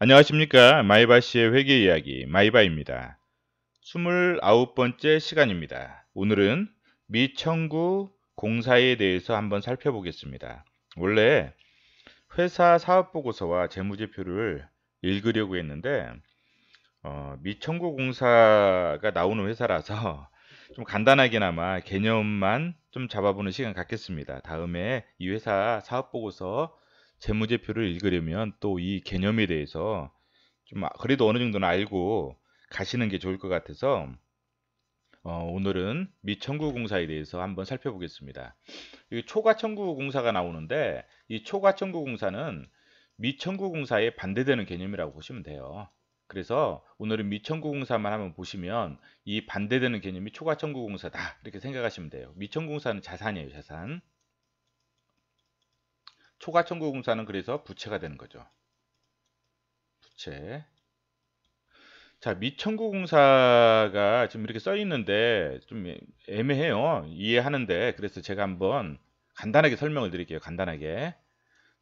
안녕하십니까. 마이바시의 회계 이야기 마이바입니다. 29번째 시간입니다. 오늘은 미청구 공사에 대해서 한번 살펴보겠습니다. 원래 회사 사업보고서와 재무제표를 읽으려고 했는데 미청구 공사가 나오는 회사라서 좀 간단하게나마 개념만 좀 잡아보는 시간 갖겠습니다. 다음에 이 회사 사업보고서 재무제표를 읽으려면 또 이 개념에 대해서 좀 그래도 어느 정도는 알고 가시는 게 좋을 것 같아서 오늘은 미청구공사에 대해서 한번 살펴보겠습니다. 이 초과청구공사가 나오는데 이 초과청구공사는 미청구공사에 반대되는 개념이라고 보시면 돼요. 그래서 오늘은 미청구공사만 한번 보시면 이 반대되는 개념이 초과청구공사다 이렇게 생각하시면 돼요. 미청구공사는 자산이에요, 자산. 초과청구공사는 그래서 부채가 되는 거죠. 부채. 자, 미청구공사가 지금 이렇게 써 있는데 좀 애매해요. 이해하는데. 그래서 제가 한번 간단하게 설명을 드릴게요. 간단하게.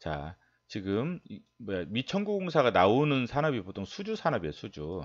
자, 지금 미청구공사가 나오는 산업이 보통 수주 산업이에요. 수주.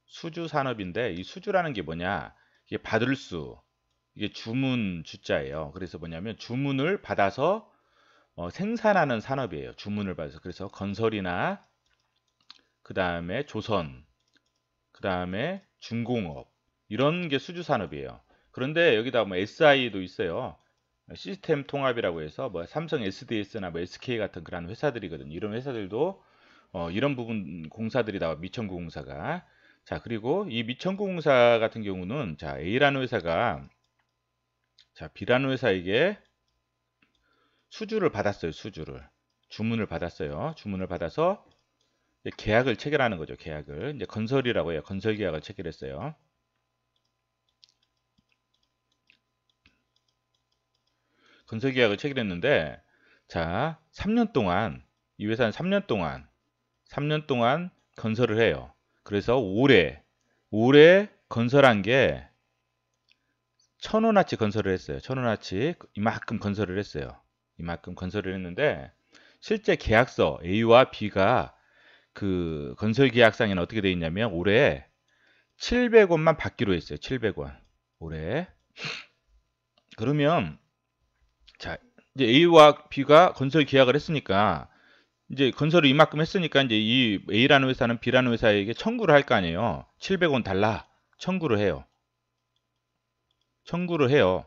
수주 산업인데 이 수주라는 게 뭐냐? 이게 받을 수. 이게 주문 주자예요. 그래서 뭐냐면 주문을 받아서 생산하는 산업이에요. 주문을 받아서. 그래서 건설이나 그 다음에 조선 그 다음에 중공업 이런 게 수주 산업이에요. 그런데 여기다 뭐 SI도 있어요. 시스템 통합이라고 해서 뭐 삼성 SDS나 뭐 SK 같은 그런 회사들이거든요. 이런 회사들도 이런 부분 공사들이 나와 미청구 공사가. 자, 그리고 이 미청구 공사 같은 경우는 자, A라는 회사가 자, B라는 회사에게 수주를 받았어요. 수주를. 주문을 받았어요. 주문을 받아서 계약을 체결하는 거죠. 계약을. 이제 건설이라고 해요. 건설 계약을 체결했어요. 건설 계약을 체결했는데 자, 3년 동안 이 회사는 3년 동안 건설을 해요. 그래서 올해 건설한 게 1,000원어치 건설을 했어요. 1,000원어치 이만큼 건설을 했어요. 이만큼 건설을 했는데 실제 계약서 A와 B가 그 건설 계약상에는 어떻게 되어 있냐면 올해 700원만 받기로 했어요. 700원. 올해. 그러면 자, 이제 A와 B가 건설 계약을 했으니까 이제 건설을 이만큼 했으니까 이제 이 A라는 회사는 B라는 회사에게 청구를 할 거 아니에요. 700원 달라. 청구를 해요. 청구를 해요.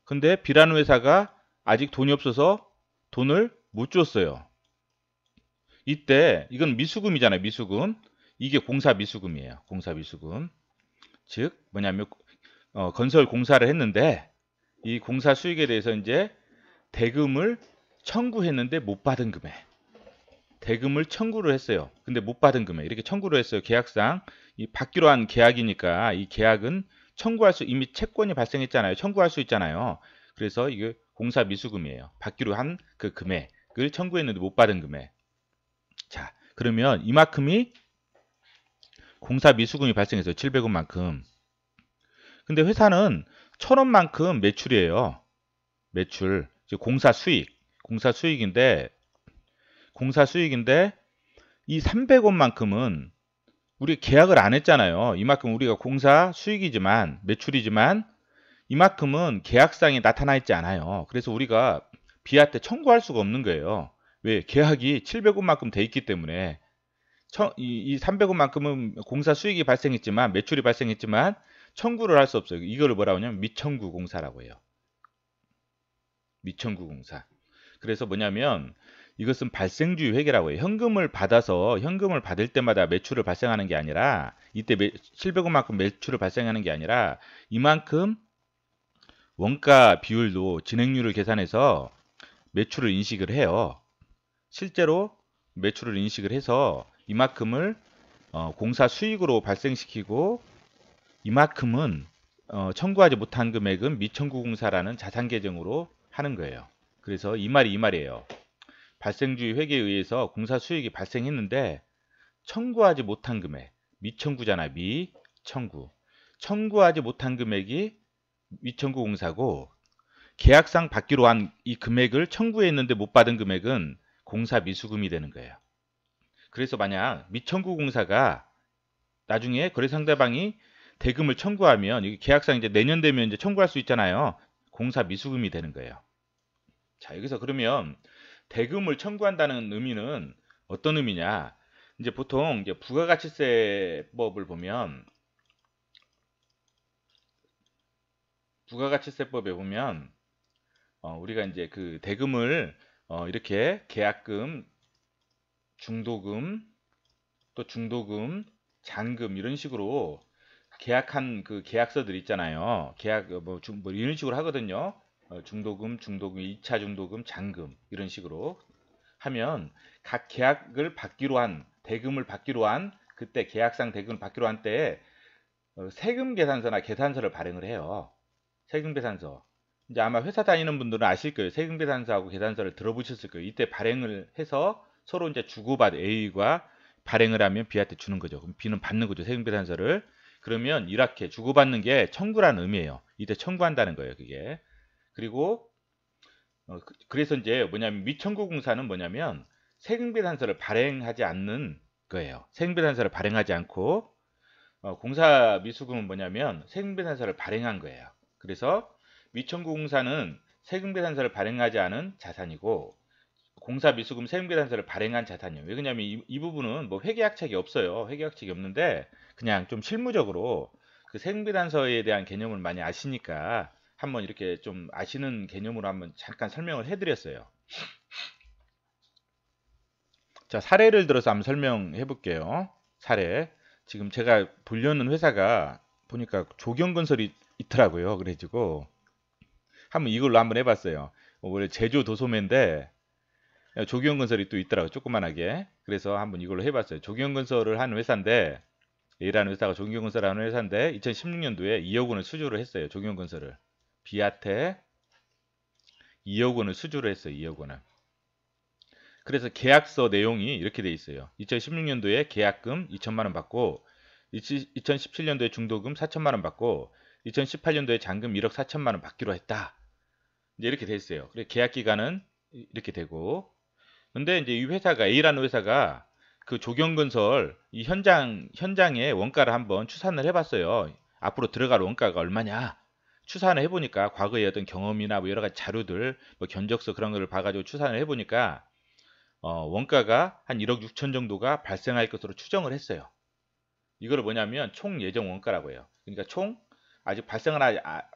근데 B라는 회사가 아직 돈이 없어서 돈을 못 줬어요. 이때 이건 미수금이잖아요. 미수금. 이게 공사 미수금이에요. 공사 미수금. 즉 뭐냐면 건설 공사를 했는데 이 공사 수익에 대해서 이제 대금을 청구했는데 못 받은 금액. 대금을 청구를 했어요. 근데 못 받은 금액. 이렇게 청구를 했어요. 계약상. 이 받기로 한 계약이니까 이 계약은 청구할 수 이미 채권이 발생했잖아요. 청구할 수 있잖아요. 그래서 이게 공사 미수금이에요. 받기로 한 그 금액을 청구했는데 못 받은 금액. 자, 그러면 이만큼이 공사 미수금이 발생했어요. 700원만큼. 근데 회사는 1,000원만큼 매출이에요. 매출. 공사 수익. 공사 수익인데 이 300원만큼은 우리 계약을 안 했잖아요. 이만큼 우리가 공사 수익이지만 매출이지만 이만큼은 계약상에 나타나 있지 않아요. 그래서 우리가 B한테 청구할 수가 없는 거예요. 왜? 계약이 700원만큼 돼 있기 때문에 이 300원만큼은 공사 수익이 발생했지만 매출이 발생했지만 청구를 할 수 없어요. 이거를 뭐라고 하냐면 미청구 공사라고 해요. 미청구 공사. 그래서 뭐냐면 이것은 발생주의 회계라고 해요. 현금을 받을 때마다 매출을 발생하는 게 아니라 이때 700원만큼 매출을 발생하는 게 아니라 이만큼 원가 비율도 진행률을 계산해서 매출을 인식을 해요. 실제로 매출을 인식을 해서 이만큼을 공사 수익으로 발생시키고 이만큼은 청구하지 못한 금액은 미청구공사라는 자산 계정으로 하는 거예요. 그래서 이 말이에요. 발생주의 회계에 의해서 공사 수익이 발생했는데 청구하지 못한 금액, 미청구잖아. 미청구. 청구하지 못한 금액이 미청구공사고 계약상 받기로 한 이 금액을 청구했는데 못 받은 금액은 공사 미수금이 되는 거예요. 그래서 만약 미청구공사가 나중에 거래상대방이 대금을 청구하면 이게 계약상 이제 내년 되면 이제 청구할 수 있잖아요. 공사 미수금이 되는 거예요. 자, 여기서 그러면 대금을 청구한다는 의미는 어떤 의미냐? 이제 보통 이제 부가가치세법을 보면 부가가치세법에 보면 우리가 이제 그 대금을 이렇게 계약금, 중도금, 또 중도금, 잔금 이런 식으로 계약한 그 계약서들 있잖아요. 계약 뭐 이런 식으로 하거든요. 중도금, 2차 중도금, 잔금 이런 식으로 하면 각 계약을 받기로 한 대금을 받기로 한 그때 계약상 대금을 받기로 한 때에 세금 계산서나 계산서를 발행을 해요. 세금 계산서. 이제 아마 회사 다니는 분들은 아실 거예요. 세금 계산서하고 계산서를 들어보셨을 거예요. 이때 발행을 해서 서로 이제 주고받 A가 발행을 하면 B한테 주는 거죠. 그럼 B는 받는 거죠. 세금 계산서를. 그러면 이렇게 주고받는 게 청구라는 의미예요. 이때 청구한다는 거예요. 그게. 그리고 그래서 이제 뭐냐면 미청구공사는 뭐냐면 세금계산서를 발행하지 않는 거예요. 세금계산서를 발행하지 않고 공사 미수금은 뭐냐면 세금계산서를 발행한 거예요. 그래서 미청구공사는 세금계산서를 발행하지 않은 자산이고 공사 미수금 세금계산서를 발행한 자산이에요. 왜냐면 이 부분은 뭐 회계약책이 없어요. 회계약책이 없는데 그냥 좀 실무적으로 그 세금계산서에 대한 개념을 많이 아시니까 한번 이렇게 좀 아시는 개념으로 한번 잠깐 설명을 해드렸어요. 자, 사례를 들어서 한번 설명해 볼게요. 사례. 지금 제가 보려는 회사가 보니까 조경건설이 있더라고요. 그래가지고 한번 이걸로 한번 해봤어요. 원래 제조 도소매인데 조경건설이 또 있더라고요. 조그만하게. 그래서 한번 이걸로 해봤어요. 조경건설을 하는 회사인데 A라는 회사가 조경건설을 하는 회사인데 2016년도에 2억 원을 수주를 했어요. 조경건설을. B한테 2억 원을 수주를 했어요. 2억 원을. 그래서 계약서 내용이 이렇게 돼 있어요. 2016년도에 계약금 2천만 원 받고 2017년도에 중도금 4천만 원 받고 2018년도에 잔금 1억 4천만 원 받기로 했다. 이제 이렇게 돼 있어요. 그래 계약 기간은 이렇게 되고 근데 이제 이 회사가 A라는 회사가 그 조경건설 이 현장의 원가를 한번 추산을 해봤어요. 앞으로 들어갈 원가가 얼마냐? 추산을 해보니까 과거의 어떤 경험이나 뭐 여러 가지 자료들, 뭐 견적서 그런 거를 봐가지고 추산을 해보니까 원가가 한 1억 6천 정도가 발생할 것으로 추정을 했어요. 이거를 뭐냐면 총 예정 원가라고 해요. 그러니까 총 아직 발생을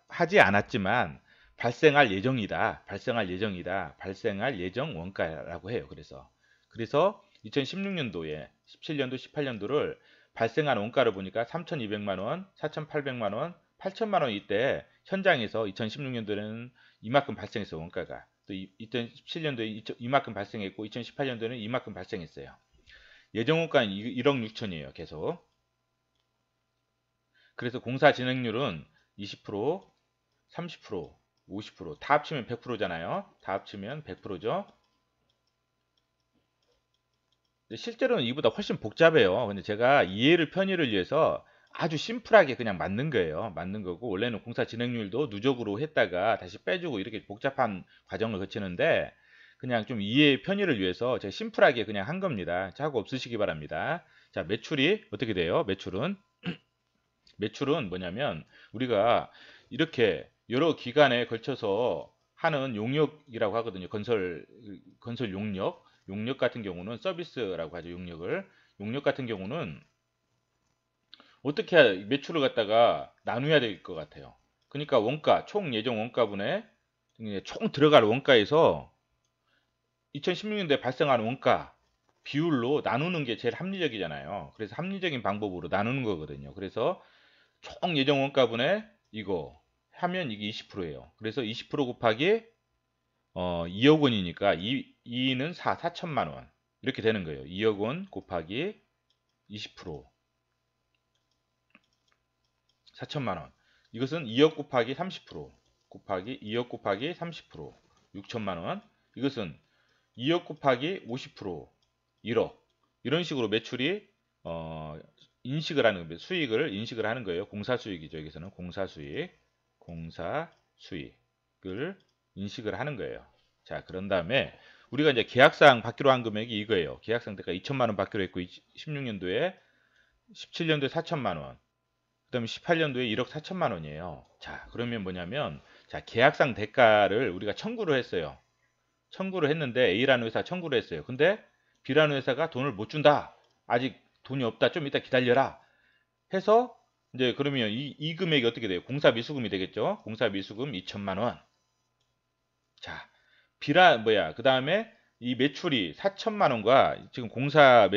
하지 않았지만 발생할 예정이다. 발생할 예정 원가라고 해요. 그래서 2016년도에 17년도 18년도를 발생한 원가를 보니까 3,200만 원, 4,800만 원, 8천만 원 이때 현장에서 2016년도에는 이만큼 발생했어요. 원가가. 또 2017년도에 이만큼 발생했고 2018년도에는 이만큼 발생했어요. 예정 원가는 1억 6천이에요. 계속. 그래서 공사 진행률은 20%, 30%, 50%다 합치면 100%잖아요. 다 합치면 100%죠. 실제로는 이보다 훨씬 복잡해요. 근데 제가 이해를 편의를 위해서 아주 심플하게 그냥 만든 거예요. 만든 거고 원래는 공사 진행률도 누적으로 했다가 다시 빼주고 이렇게 복잡한 과정을 거치는데 그냥 좀 이해 편의를 위해서 제가 심플하게 그냥 한 겁니다. 자고 없으시기 바랍니다. 자, 매출이 어떻게 돼요? 매출은 뭐냐면 우리가 이렇게 여러 기간에 걸쳐서 하는 용역이라고 하거든요. 건설 용역 같은 경우는 서비스라고 하죠. 용역 같은 경우는 어떻게 해야 매출을 갖다가 나눠야 될 것 같아요. 그러니까 원가 총 예정 원가분의 총 들어갈 원가에서 2016년도에 발생한 원가 비율로 나누는 게 제일 합리적이잖아요. 그래서 합리적인 방법으로 나누는 거거든요. 그래서 총 예정 원가분의 이거 하면 이게 20%예요. 그래서 20% 곱하기 2억 원이니까 2는 4천만 원 이렇게 되는 거예요. 2억 원 곱하기 20% 4천만 원. 이것은 2억 곱하기 30% 곱하기 2억 곱하기 30% 6천만 원. 이것은 2억 곱하기 50% 1억. 이런 식으로 매출이 인식을 하는 거예요. 수익을 인식을 하는 거예요. 공사 수익이죠. 여기서는 공사 수익을 인식을 하는 거예요. 자, 그런 다음에 우리가 이제 계약상 받기로 한 금액이 이거예요. 계약상 대가 2천만 원 받기로 했고 16년도에 17년도에 4천만 원. 그다음에 18년도에 1억 4천만 원이에요. 자, 그러면 뭐냐면 자, 계약상 대가를 우리가 청구를 했어요. 청구를 했는데 A라는 회사 청구를 했어요. 근데 B라는 회사가 돈을 못 준다. 아직 돈이 없다. 좀 이따 기다려라. 해서 이제 그러면 이 금액이 어떻게 돼요? 공사 미수금이 되겠죠? 공사 미수금 2천만 원. 자, 그다음에 이 매출이 4천만 원과 지금 공사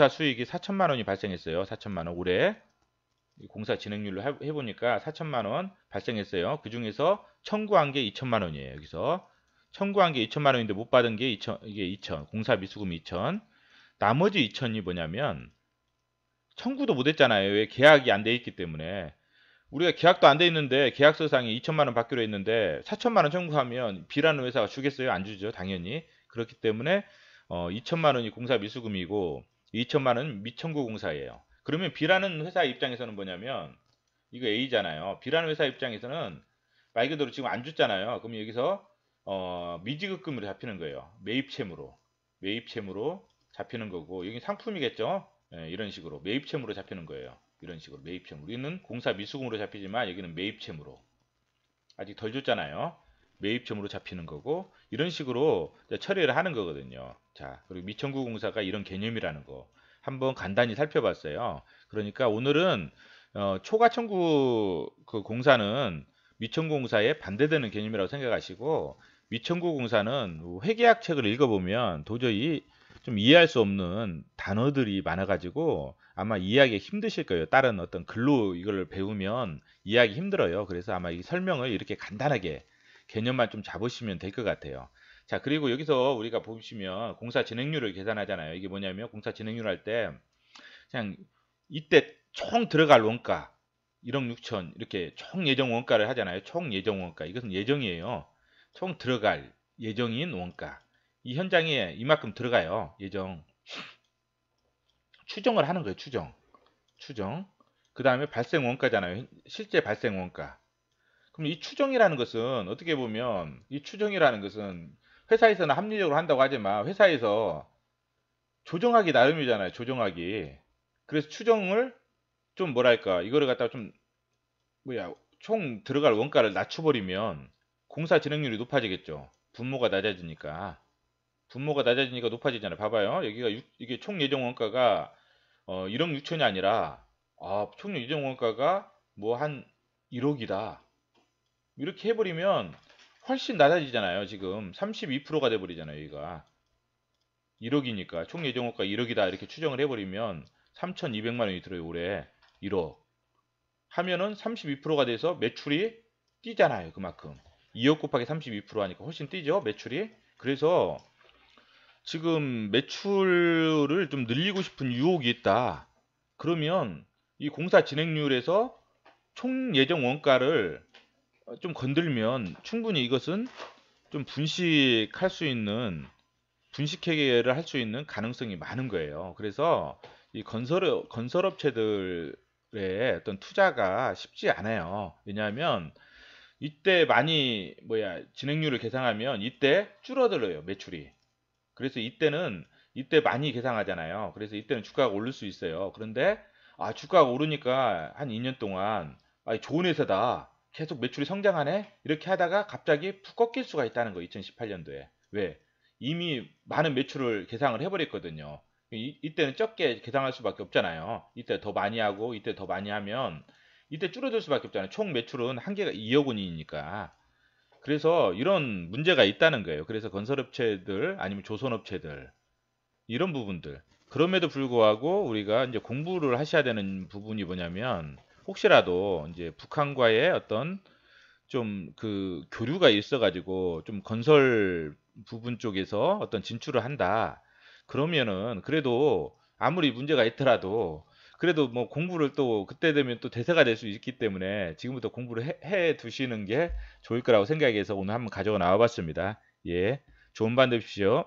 수익이 4천만 원이 발생했어요. 4천만 원 올해 공사 진행률로 해보니까 4천만 원 발생했어요. 그 중에서 청구한 게 2천만 원이에요. 여기서 청구한 게 2천만 원인데 못 받은 게 이게 2천, 공사 미수금 2천. 나머지 2천이 뭐냐면 청구도 못 했잖아요. 왜? 계약이 안 돼 있기 때문에. 우리가 계약도 안 돼 있는데 계약서상에 2천만 원 받기로 했는데 4천만 원 청구하면 B라는 회사가 주겠어요? 안 주죠. 당연히. 그렇기 때문에 2천만 원이 공사 미수금이고 2천만 원은 미청구 공사예요. 그러면 B라는 회사 입장에서는 뭐냐면 이거 A잖아요. B라는 회사 입장에서는 말 그대로 지금 안 줬잖아요. 그럼 여기서 미지급금으로 잡히는 거예요. 매입채무로 잡히는 거고 여기 상품이겠죠. 예, 이런 식으로 매입채무로 잡히는 거예요. 이런 식으로 매입채무. 우리는 공사 미수금으로 잡히지만 여기는 매입채무로. 아직 덜 줬잖아요. 매입채무로 잡히는 거고 이런 식으로 처리를 하는 거거든요. 자, 그리고 미청구 공사가 이런 개념이라는 거 한번 간단히 살펴봤어요. 그러니까 오늘은 초과 청구 그 공사는 미청구 공사에 반대되는 개념이라고 생각하시고 미청구 공사는 회계학 책을 읽어보면 도저히 좀 이해할 수 없는 단어들이 많아가지고 아마 이해하기 힘드실 거예요. 다른 어떤 글로 이걸 배우면 이해하기 힘들어요. 그래서 아마 이 설명을 이렇게 간단하게 개념만 좀 잡으시면 될 것 같아요. 자, 그리고 여기서 우리가 보시면 공사 진행률을 계산하잖아요. 이게 뭐냐면 공사 진행률 할 때 그냥 이때 총 들어갈 원가 1억 6천 이렇게 총 예정 원가를 하잖아요. 총 예정 원가. 이것은 예정이에요. 총 들어갈 예정인 원가. 이 현장에 이만큼 들어가요. 예정. 추정을 하는 거예요. 추정. 그 다음에 발생 원가잖아요. 실제 발생 원가. 그럼 이 추정이라는 것은 어떻게 보면 이 추정이라는 것은 회사에서는 합리적으로 한다고 하지만 회사에서 조정하기 나름이잖아요. 조정하기. 그래서 추정을 좀 뭐랄까 이거를 갖다가 좀 총 들어갈 원가를 낮춰버리면 공사 진행률이 높아지겠죠. 분모가 낮아지니까. 높아지잖아요. 봐봐요. 이게 총 예정 원가가 1억 6천이 아니라 총 예정 원가가 뭐 한 1억이다. 이렇게 해버리면 훨씬 낮아지잖아요. 지금 32%가 돼버리잖아요. 여기가 1억이니까 총 예정 원가 1억이다 이렇게 추정을 해버리면 3,200만 원이 들어요. 올해 1억 하면은 32%가 돼서 매출이 뛰잖아요. 그만큼 2억 곱하기 32% 하니까 훨씬 뛰죠. 매출이. 그래서 지금 매출을 좀 늘리고 싶은 유혹이 있다. 그러면 이 공사 진행률에서 총 예정 원가를 좀 건들면 충분히 이것은 좀 분식회계를 할 수 있는 가능성이 많은 거예요. 그래서 이 건설업체들의 어떤 투자가 쉽지 않아요. 왜냐하면 이때 많이 진행률을 계산하면 이때 줄어들어요. 매출이. 그래서 이때 많이 계상하잖아요. 그래서 이때는 주가가 오를 수 있어요. 그런데 주가가 오르니까 한 2년 동안 좋은 회사다. 계속 매출이 성장하네. 이렇게 하다가 갑자기 푹 꺾일 수가 있다는 거. 2018년도에. 왜? 이미 많은 매출을 계상을 해버렸거든요. 이때는 적게 계상할 수밖에 없잖아요. 이때 더 많이 하고 이때 더 많이 하면 이때 줄어들 수밖에 없잖아요. 총 매출은 한계가 2억 원이니까. 그래서 이런 문제가 있다는 거예요. 그래서 건설업체들 아니면 조선업체들 이런 부분들. 그럼에도 불구하고 우리가 이제 공부를 하셔야 되는 부분이 뭐냐면 혹시라도 이제 북한과의 어떤 좀 그 교류가 있어가지고 좀 건설 부분 쪽에서 어떤 진출을 한다. 그러면은 그래도 아무리 문제가 있더라도 그래도 뭐 공부를 또 그때 되면 또 대세가 될 수 있기 때문에 지금부터 공부를 해 두시는 게 좋을 거라고 생각해서 오늘 한번 가져가 나와 봤습니다. 예. 좋은 밤 되십시오.